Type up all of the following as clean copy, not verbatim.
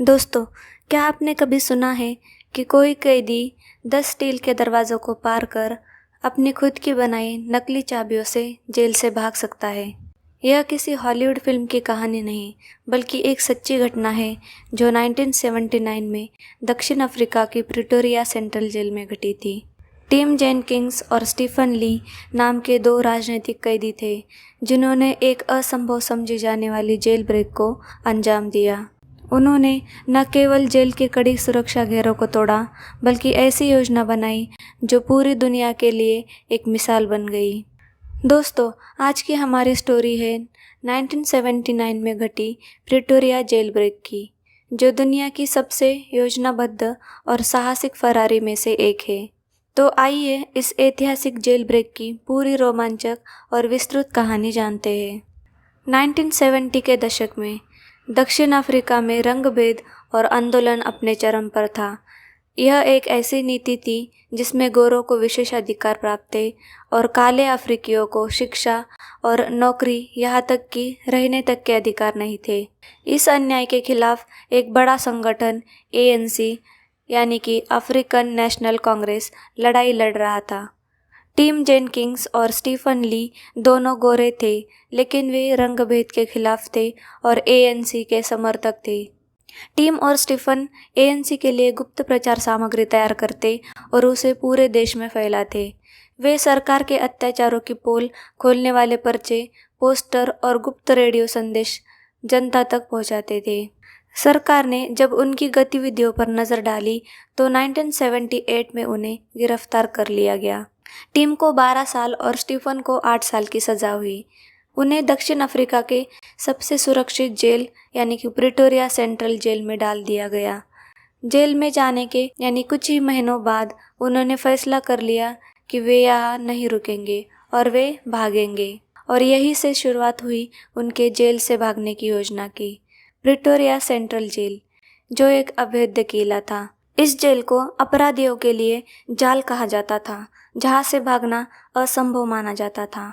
दोस्तों, क्या आपने कभी सुना है कि कोई कैदी 10 स्टील के दरवाज़ों को पार कर अपनी खुद की बनाई नकली चाबियों से जेल से भाग सकता है? यह किसी हॉलीवुड फिल्म की कहानी नहीं, बल्कि एक सच्ची घटना है जो 1979 में दक्षिण अफ्रीका की प्रिटोरिया सेंट्रल जेल में घटी थी। टिम जेनकिंस और स्टीफन ली नाम के दो राजनीतिक कैदी थे, जिन्होंने एक असंभव समझी जाने वाली जेल ब्रेक को अंजाम दिया। उन्होंने न केवल जेल के कड़ी सुरक्षा घेरों को तोड़ा, बल्कि ऐसी योजना बनाई जो पूरी दुनिया के लिए एक मिसाल बन गई। दोस्तों, आज की हमारी स्टोरी है 1979 में घटी प्रिटोरिया जेल ब्रेक की, जो दुनिया की सबसे योजनाबद्ध और साहसिक फरारी में से एक है। तो आइए इस ऐतिहासिक जेल ब्रेक की पूरी रोमांचक और विस्तृत कहानी जानते हैं। 1970 के दशक में दक्षिण अफ्रीका में रंगभेद और आंदोलन अपने चरम पर था। यह एक ऐसी नीति थी जिसमें गोरों को विशेष अधिकार प्राप्त थे और काले अफ्रीकियों को शिक्षा और नौकरी, यहाँ तक कि रहने तक के अधिकार नहीं थे। इस अन्याय के खिलाफ एक बड़ा संगठन ANC यानी कि अफ्रीकन नेशनल कांग्रेस लड़ाई लड़ रहा था। टिम जेनकिंस और स्टीफन ली दोनों गोरे थे, लेकिन वे रंगभेद के खिलाफ थे और ANC के समर्थक थे। टिम और स्टीफन ANC के लिए गुप्त प्रचार सामग्री तैयार करते और उसे पूरे देश में फैलाते। वे सरकार के अत्याचारों की पोल खोलने वाले पर्चे, पोस्टर और गुप्त रेडियो संदेश जनता तक पहुंचाते थे। सरकार ने जब उनकी गतिविधियों पर नज़र डाली तो 1978 में उन्हें गिरफ्तार कर लिया गया। टिम को 12 साल और स्टीफन को 8 साल की सज़ा हुई। उन्हें दक्षिण अफ्रीका के सबसे सुरक्षित जेल यानी कि प्रिटोरिया सेंट्रल जेल में डाल दिया गया। जेल में जाने के यानी कुछ ही महीनों बाद उन्होंने फैसला कर लिया कि वे यहाँ नहीं रुकेंगे और वे भागेंगे, और यही से शुरुआत हुई उनके जेल से भागने की योजना की। प्रिटोरिया सेंट्रल जेल, जो एक अवैध किला था। इस जेल को अपराधियों के लिए जाल कहा जाता था, जहाँ से भागना असंभव माना जाता था।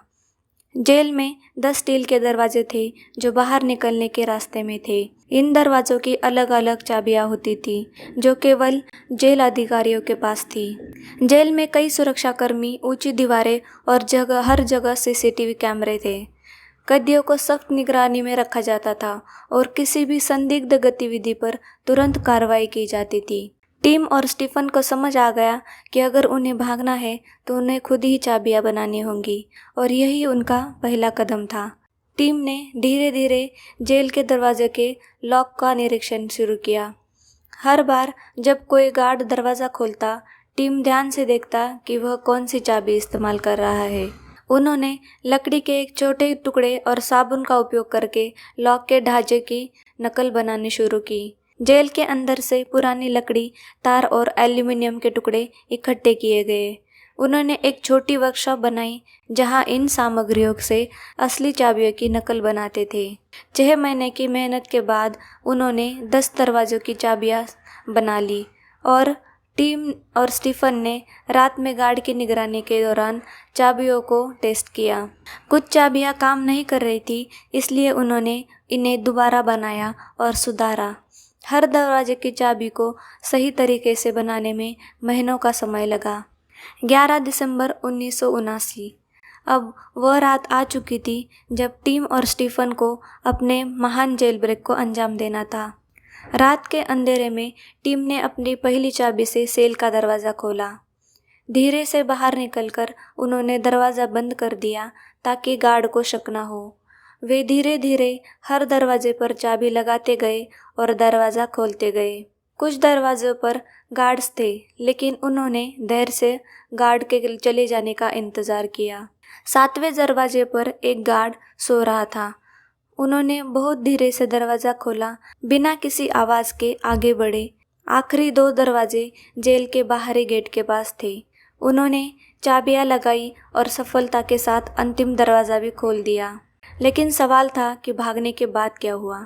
जेल में 10 स्टील के दरवाजे थे जो बाहर निकलने के रास्ते में थे। इन दरवाज़ों की अलग अलग चाबियां होती थी, जो केवल जेल अधिकारियों के पास थी। जेल में कई सुरक्षाकर्मी, ऊंची दीवारें और हर जगह CCTV कैमरे थे। कैदियों को सख्त निगरानी में रखा जाता था और किसी भी संदिग्ध गतिविधि पर तुरंत कार्रवाई की जाती थी। टिम और स्टीफन को समझ आ गया कि अगर उन्हें भागना है तो उन्हें खुद ही चाबियां बनानी होंगी, और यही उनका पहला कदम था। टिम ने धीरे धीरे जेल के दरवाजे के लॉक का निरीक्षण शुरू किया। हर बार जब कोई गार्ड दरवाज़ा खोलता, टिम ध्यान से देखता कि वह कौन सी चाबी इस्तेमाल कर रहा है। उन्होंने लकड़ी के एक छोटे टुकड़े और साबुन का उपयोग करके लॉक के ढांचे की नकल बनानी शुरू की। जेल के अंदर से पुरानी लकड़ी, तार और एल्यूमिनियम के टुकड़े इकट्ठे किए गए। उन्होंने एक छोटी वर्कशॉप बनाई जहां इन सामग्रियों से असली चाबियों की नकल बनाते थे। 6 महीने की मेहनत के बाद उन्होंने 10 दरवाज़ों की चाबियां बना ली, और टिम और स्टीफन ने रात में गार्ड की निगरानी के दौरान चाबियों को टेस्ट किया। कुछ चाबियां काम नहीं कर रही थी, इसलिए उन्होंने इन्हें दोबारा बनाया और सुधारा। हर दरवाजे की चाबी को सही तरीके से बनाने में महीनों का समय लगा। 11 दिसंबर 1979, अब वह रात आ चुकी थी जब टिम और स्टीफन को अपने महान जेल ब्रेक को अंजाम देना था। रात के अंधेरे में टिम ने अपनी पहली चाबी से सेल का दरवाज़ा खोला। धीरे से बाहर निकलकर उन्होंने दरवाज़ा बंद कर दिया ताकि गार्ड को शक न हो। वे धीरे धीरे हर दरवाजे पर चाबी लगाते गए और दरवाज़ा खोलते गए। कुछ दरवाज़ों पर गार्ड्स थे, लेकिन उन्होंने धैर्य से गार्ड के चले जाने का इंतज़ार किया। 7वें दरवाजे पर एक गार्ड सो रहा था। उन्होंने बहुत धीरे से दरवाज़ा खोला, बिना किसी आवाज़ के आगे बढ़े। आखिरी 2 दरवाजे जेल के बाहरी गेट के पास थे। उन्होंने चाबियां लगाई और सफलता के साथ अंतिम दरवाज़ा भी खोल दिया। लेकिन सवाल था कि भागने के बाद क्या हुआ।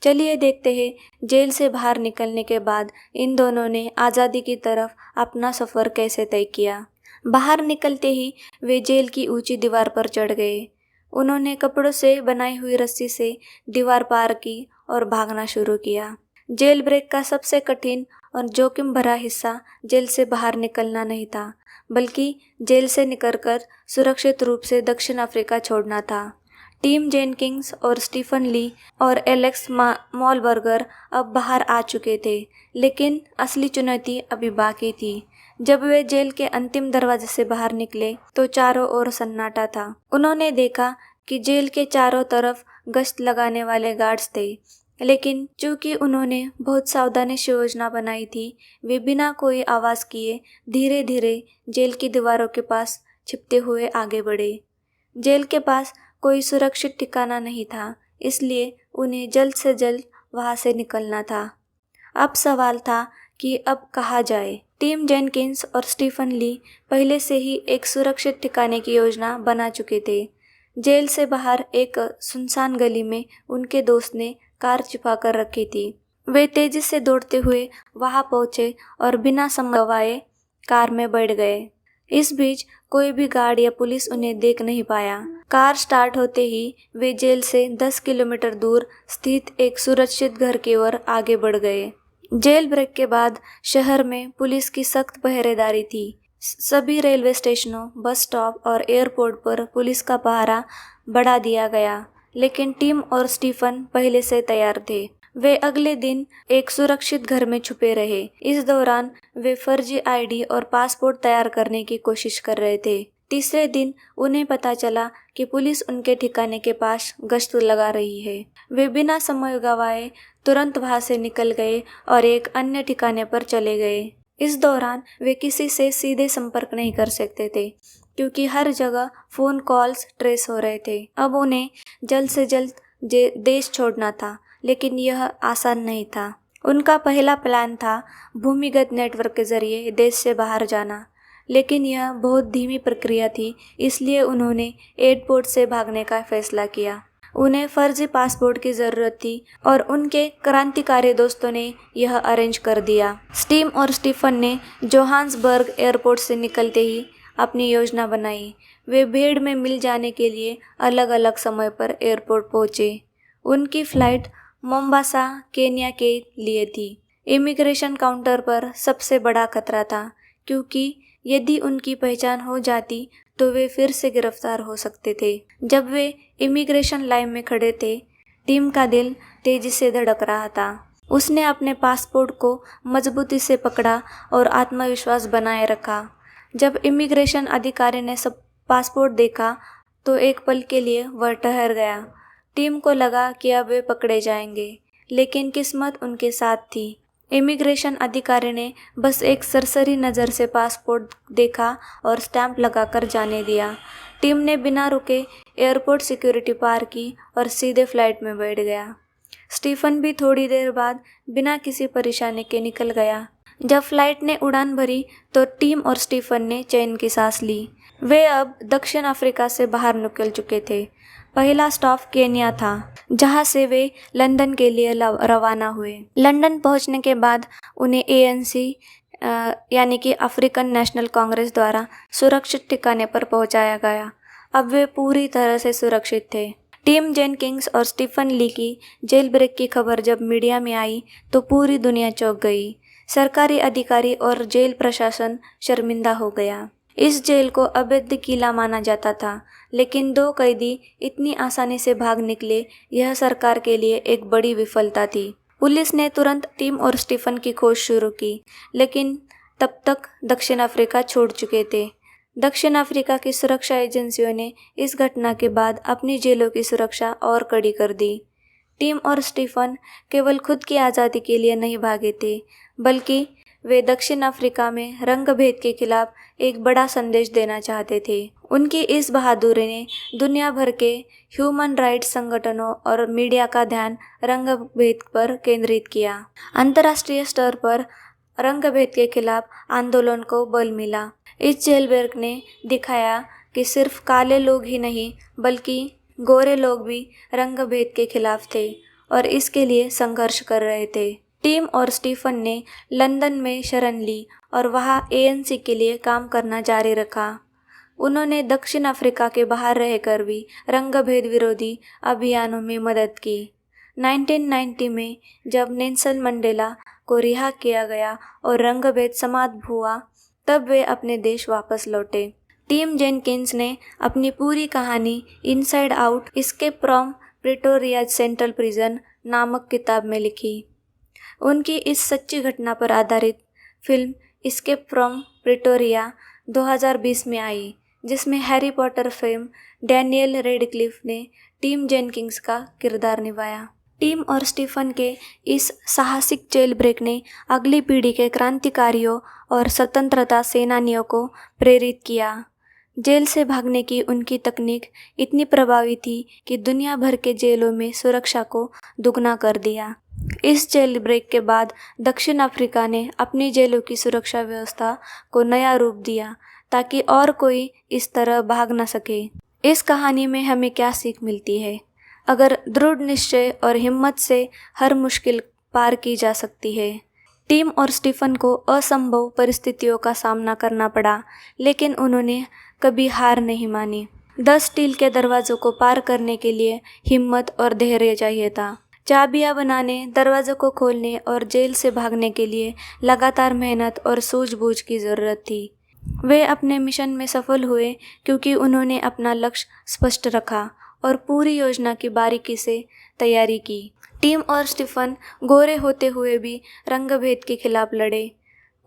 चलिए देखते हैं जेल से बाहर निकलने के बाद इन दोनों ने आज़ादी की तरफ अपना सफ़र कैसे तय किया। बाहर निकलते ही वे जेल की ऊंची दीवार पर चढ़ गए। उन्होंने कपड़ों से बनाई हुई रस्सी से दीवार पार की और भागना शुरू किया। जेल ब्रेक का सबसे कठिन और जोखिम भरा हिस्सा जेल से बाहर निकलना नहीं था, बल्कि जेल से निकलकर सुरक्षित रूप से दक्षिण अफ्रीका छोड़ना था। टिम जेनकिंस और स्टीफन ली और एलेक्स मॉलबर्गर अब बाहर आ चुके थे, लेकिन असली चुनौती अभी बाकी थी। जब वे जेल के अंतिम दरवाजे से बाहर निकले तो चारों ओर सन्नाटा था। उन्होंने देखा कि जेल के चारों तरफ गश्त लगाने वाले गार्ड्स थे, लेकिन चूंकि उन्होंने बहुत सावधानी से योजना बनाई थी, वे बिना कोई आवाज़ किए धीरे धीरे जेल की दीवारों के पास छिपते हुए आगे बढ़े। जेल के पास कोई सुरक्षित ठिकाना नहीं था, इसलिए उन्हें जल्द से जल्द वहां से निकलना था। अब सवाल था कि अब कहाँ जाए। टिम जेनकिंस और स्टीफन ली पहले से ही एक सुरक्षित ठिकाने की योजना बना चुके थे। जेल से बाहर एक सुनसान गली में उनके दोस्त ने कार छिपा कर रखी थी। वे तेजी से दौड़ते हुए वहां पहुंचे और बिना समय गवाए कार में बैठ गए। इस बीच कोई भी गार्ड या पुलिस उन्हें देख नहीं पाया। कार स्टार्ट होते ही वे जेल से 10 किलोमीटर दूर स्थित एक सुरक्षित घर की ओर आगे बढ़ गए। जेल ब्रेक के बाद शहर में पुलिस की सख्त पहरेदारी थी। सभी रेलवे स्टेशनों, बस स्टॉप और एयरपोर्ट पर पुलिस का पहरा बढ़ा दिया गया, लेकिन टिम और स्टीफन पहले से तैयार थे। वे अगले दिन एक सुरक्षित घर में छुपे रहे। इस दौरान वे फर्जी आईडी और पासपोर्ट तैयार करने की कोशिश कर रहे थे। तीसरे दिन उन्हें पता चला कि पुलिस उनके ठिकाने के पास गश्त लगा रही है। वे बिना समय गंवाए तुरंत वहां से निकल गए और एक अन्य ठिकाने पर चले गए। इस दौरान वे किसी से सीधे संपर्क नहीं कर सकते थे, क्योंकि हर जगह फ़ोन कॉल्स ट्रेस हो रहे थे। अब उन्हें जल्द से जल्द देश छोड़ना था, लेकिन यह आसान नहीं था। उनका पहला प्लान था भूमिगत नेटवर्क के जरिए देश से बाहर जाना, लेकिन यह बहुत धीमी प्रक्रिया थी, इसलिए उन्होंने एयरपोर्ट से भागने का फैसला किया। उन्हें फर्जी पासपोर्ट की ज़रूरत थी और उनके क्रांतिकारी दोस्तों ने यह अरेंज कर दिया। टिम और स्टीफन ने जोहान्सबर्ग एयरपोर्ट से निकलते ही अपनी योजना बनाई। वे भीड़ में मिल जाने के लिए अलग अलग समय पर एयरपोर्ट पहुंचे। उनकी फ़्लाइट मोम्बासा, केन्या के लिए थी। इमिग्रेशन काउंटर पर सबसे बड़ा खतरा था, क्योंकि यदि उनकी पहचान हो जाती तो वे फिर से गिरफ्तार हो सकते थे। जब वे इमिग्रेशन लाइन में खड़े थे, टिम का दिल तेजी से धड़क रहा था। उसने अपने पासपोर्ट को मजबूती से पकड़ा और आत्मविश्वास बनाए रखा। जब इमिग्रेशन अधिकारी ने सब पासपोर्ट देखा तो एक पल के लिए वह ठहर गया। टिम को लगा कि अब वे पकड़े जाएंगे, लेकिन किस्मत उनके साथ थी। इमिग्रेशन अधिकारी ने बस एक सरसरी नज़र से पासपोर्ट देखा और स्टैंप लगाकर जाने दिया। टिम ने बिना रुके एयरपोर्ट सिक्योरिटी पार की और सीधे फ्लाइट में बैठ गया। स्टीफन भी थोड़ी देर बाद बिना किसी परेशानी के निकल गया। जब फ्लाइट ने उड़ान भरी तो टिम और स्टीफन ने चैन की सांस ली। वे अब दक्षिण अफ्रीका से बाहर निकल चुके थे। पहला स्टॉप केन्या था, जहां से वे लंदन के लिए रवाना हुए। लंदन पहुंचने के बाद उन्हें ANC यानी कि अफ्रीकन नेशनल कांग्रेस द्वारा सुरक्षित ठिकाने पर पहुंचाया गया। अब वे पूरी तरह से सुरक्षित थे। टिम जेनकिंस और स्टीफन ली की जेल ब्रेक की खबर जब मीडिया में आई तो पूरी दुनिया चौंक गई। सरकारी अधिकारी और जेल प्रशासन शर्मिंदा हो गया। इस जेल को अवैध किला माना जाता था, लेकिन 2 कैदी इतनी आसानी से भाग निकले, यह सरकार के लिए एक बड़ी विफलता थी। पुलिस ने तुरंत टिम और स्टीफन की खोज शुरू की, लेकिन तब तक दक्षिण अफ्रीका छोड़ चुके थे। दक्षिण अफ्रीका की सुरक्षा एजेंसियों ने इस घटना के बाद अपनी जेलों की सुरक्षा और कड़ी कर दी। टिम और स्टीफन केवल खुद की आज़ादी के लिए नहीं भागे थे, बल्कि वे दक्षिण अफ्रीका में रंगभेद के खिलाफ एक बड़ा संदेश देना चाहते थे। उनकी इस बहादुरी ने दुनिया भर के ह्यूमन राइट्स संगठनों और मीडिया का ध्यान रंगभेद पर केंद्रित किया। अंतर्राष्ट्रीय स्तर पर रंगभेद के खिलाफ आंदोलन को बल मिला। इस जेल ब्रेक ने दिखाया कि सिर्फ काले लोग ही नहीं, बल्कि गोरे लोग भी रंगभेद के खिलाफ थे और इसके लिए संघर्ष कर रहे थे। टिम और स्टीफन ने लंदन में शरण ली और वहां ANC के लिए काम करना जारी रखा। उन्होंने दक्षिण अफ्रीका के बाहर रहकर भी रंगभेद विरोधी अभियानों में मदद की। 1990 में जब नेल्सन मंडेला को रिहा किया गया और रंगभेद समाप्त हुआ, तब वे अपने देश वापस लौटे। टिम जेनकिंस ने अपनी पूरी कहानी inside out escape from Pretoria central prison नामक किताब में लिखी। उनकी इस सच्ची घटना पर आधारित फिल्म एस्केप फ्रॉम प्रिटोरिया 2020 में आई, जिसमें Harry Potter fame Daniel Radcliffe ने टिम जेनकिंस का किरदार निभाया। टिम और स्टीफन के इस साहसिक जेल ब्रेक ने अगली पीढ़ी के क्रांतिकारियों और स्वतंत्रता सेनानियों को प्रेरित किया। जेल से भागने की उनकी तकनीक इतनी प्रभावी थी कि दुनिया भर के जेलों में सुरक्षा को दुगना कर दिया। इस जेल ब्रेक के बाद दक्षिण अफ्रीका ने अपनी जेलों की सुरक्षा व्यवस्था को नया रूप दिया ताकि और कोई इस तरह भाग न सके। इस कहानी में हमें क्या सीख मिलती है? अगर दृढ़ निश्चय और हिम्मत से हर मुश्किल पार की जा सकती है। टिम और स्टीफन को असंभव परिस्थितियों का सामना करना पड़ा, लेकिन उन्होंने कभी हार नहीं मानी। 10 स्टील के दरवाजों को पार करने के लिए हिम्मत और धैर्य चाहिए था। चाबियां बनाने, दरवाजों को खोलने और जेल से भागने के लिए लगातार मेहनत और सूझबूझ की ज़रूरत थी। वे अपने मिशन में सफल हुए क्योंकि उन्होंने अपना लक्ष्य स्पष्ट रखा और पूरी योजना की बारीकी से तैयारी की। टिम और स्टीफन गोरे होते हुए भी रंगभेद के खिलाफ लड़े।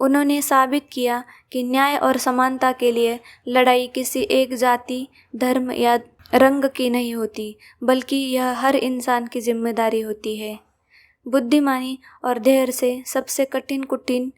उन्होंने साबित किया कि न्याय और समानता के लिए लड़ाई किसी एक जाति, धर्म या रंग की नहीं होती, बल्कि यह हर इंसान की जिम्मेदारी होती है। बुद्धिमानी और धैर्य से सबसे कठिन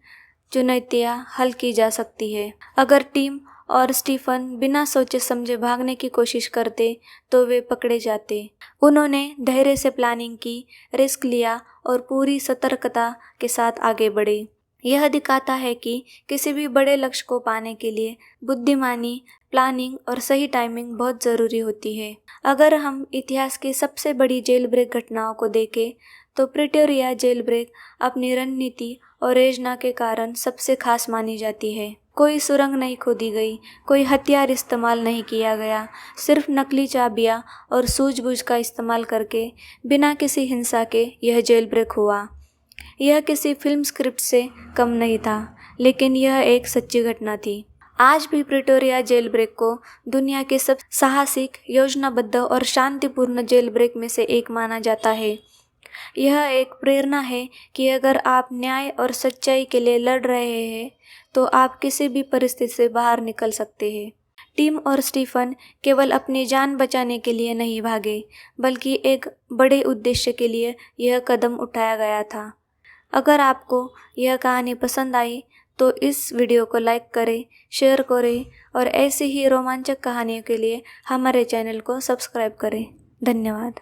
चुनौतियां हल की जा सकती है। अगर टिम और स्टीफन बिना सोचे समझे भागने की कोशिश करते तो वे पकड़े जाते। उन्होंने धैर्य से प्लानिंग की, रिस्क लिया और पूरी सतर्कता के साथ आगे बढ़े। यह दिखाता है कि किसी भी बड़े लक्ष्य को पाने के लिए बुद्धिमानी, प्लानिंग और सही टाइमिंग बहुत ज़रूरी होती है। अगर हम इतिहास की सबसे बड़ी जेल ब्रेक घटनाओं को देखें तो प्रिटोरिया जेल ब्रेक अपनी रणनीति और योजना के कारण सबसे खास मानी जाती है। कोई सुरंग नहीं खोदी गई, कोई हथियार इस्तेमाल नहीं किया गया, सिर्फ नकली चाबियां और सूझबूझ का इस्तेमाल करके बिना किसी हिंसा के यह जेल ब्रेक हुआ। यह किसी फिल्म स्क्रिप्ट से कम नहीं था, लेकिन यह एक सच्ची घटना थी। आज भी प्रिटोरिया जेल ब्रेक को दुनिया के सब साहसिक, योजनाबद्ध और शांतिपूर्ण जेल ब्रेक में से एक माना जाता है। यह एक प्रेरणा है कि अगर आप न्याय और सच्चाई के लिए लड़ रहे हैं तो आप किसी भी परिस्थिति से बाहर निकल सकते हैं। टिम और स्टीफन केवल अपनी जान बचाने के लिए नहीं भागे, बल्कि एक बड़े उद्देश्य के लिए यह कदम उठाया गया था। अगर आपको यह कहानी पसंद आई तो इस वीडियो को लाइक करें, शेयर करें और ऐसी ही रोमांचक कहानियों के लिए हमारे चैनल को सब्सक्राइब करें। धन्यवाद।